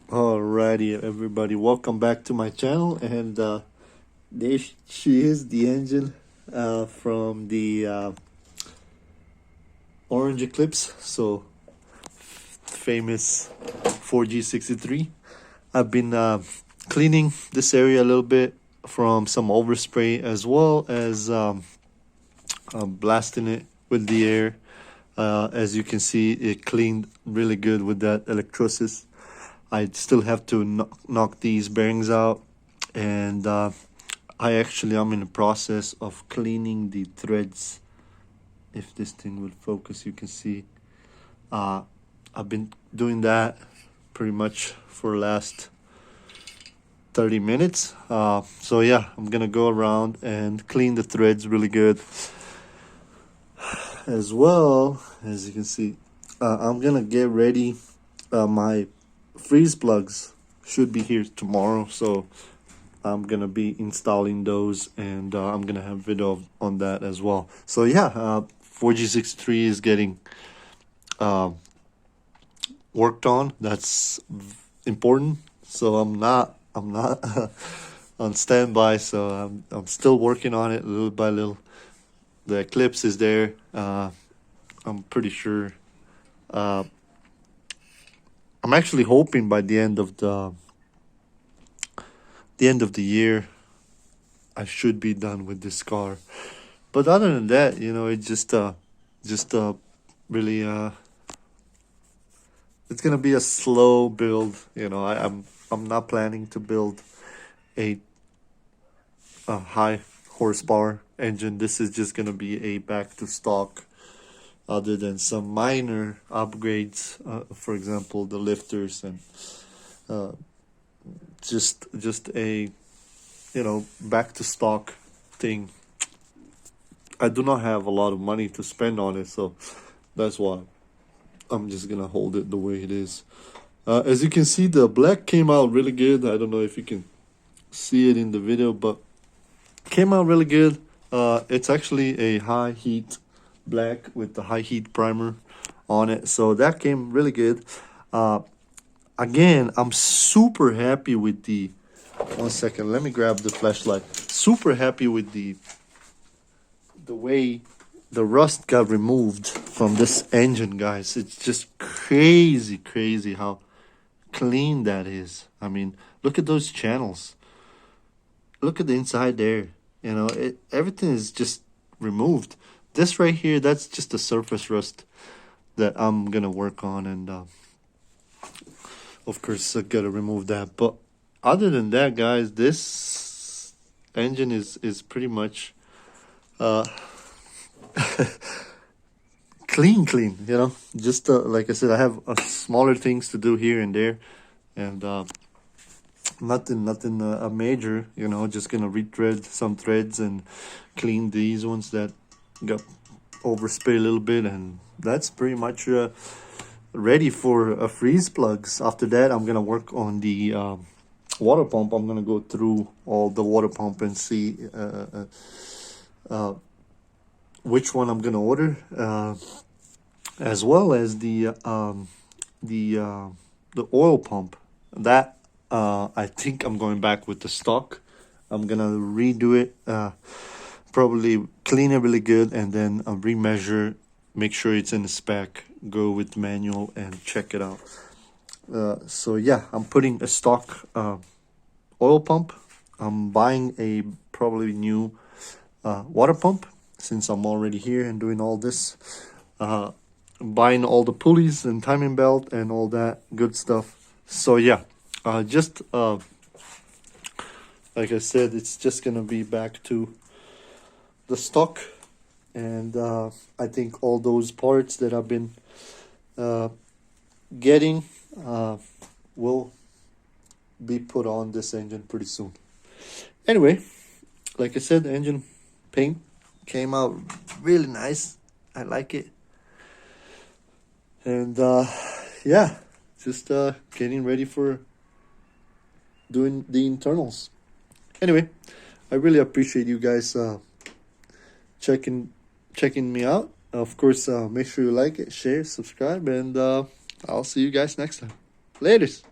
Alrighty, everybody, welcome back to my channel. And there she is, the engine from the Orange Eclipse, so famous 4G63. I've been cleaning this area a little bit from some overspray, as well as blasting it with the air. As you can see, it cleaned really good with that electrolysis. I still have to knock these bearings out, and I'm in the process of cleaning the threads. If this thing will focus, you can see I've been doing that pretty much for the last 30 minutes. So yeah, I'm gonna go around and clean the threads really good. As well, as you can see, I'm gonna get ready. My freeze plugs should be here tomorrow, so I'm gonna be installing those, and I'm gonna have video on that as well. So yeah, 4G63 is getting worked on. That's important. So I'm not on standby, so I'm still working on it little by little. The Eclipse is there. I'm pretty sure. I'm actually hoping by the end of the year, I should be done with this car. But other than that, it's just really it's gonna be a slow build. I'm not planning to build a high horsepower engine. This is just gonna be a back to stock, other than some minor upgrades, for example the lifters, and just a back to stock thing. I do not have a lot of money to spend on it, so that's why I'm just gonna hold it the way it is. As you can see, the black came out really good. I don't know if you can see it in the video, but came out really good. It's actually a high heat black with the high heat primer on it, so that came really good. Again, I'm super happy with the, one second, let me grab the flashlight. Super happy with the way the rust got removed from this engine, guys. It's just crazy how clean that is. I mean, look at those channels, look at the inside there. Everything is just removed. This right here, that's just the surface rust that I'm gonna work on, and of course I gotta remove that. But other than that, guys, this engine is pretty much clean. Just like I said, I have smaller things to do here and there, and nothing major. Just gonna rethread some threads and clean these ones that got overspray a little bit, and that's pretty much ready for freeze plugs. After that, I'm gonna work on the water pump. I'm gonna go through all the water pump and see which one I'm gonna order, as well as the oil pump. That I think I'm going back with the stock. I'm gonna redo it, probably clean it really good, and then remeasure, make sure it's in the spec, go with manual and check it out. So yeah, I'm putting a stock oil pump. I'm buying a probably new water pump, since I'm already here and doing all this. Buying all the pulleys and timing belt and all that good stuff. So yeah, just like I said, it's just gonna be back to the stock, and I think all those parts that I've been getting will be put on this engine pretty soon. Anyway, like I said, the engine paint came out really nice. I like it. And yeah, just getting ready for doing the internals. Anyway, I really appreciate you guys checking checking me out. Of course, make sure you like it, share, subscribe, and I'll see you guys next time. Laters.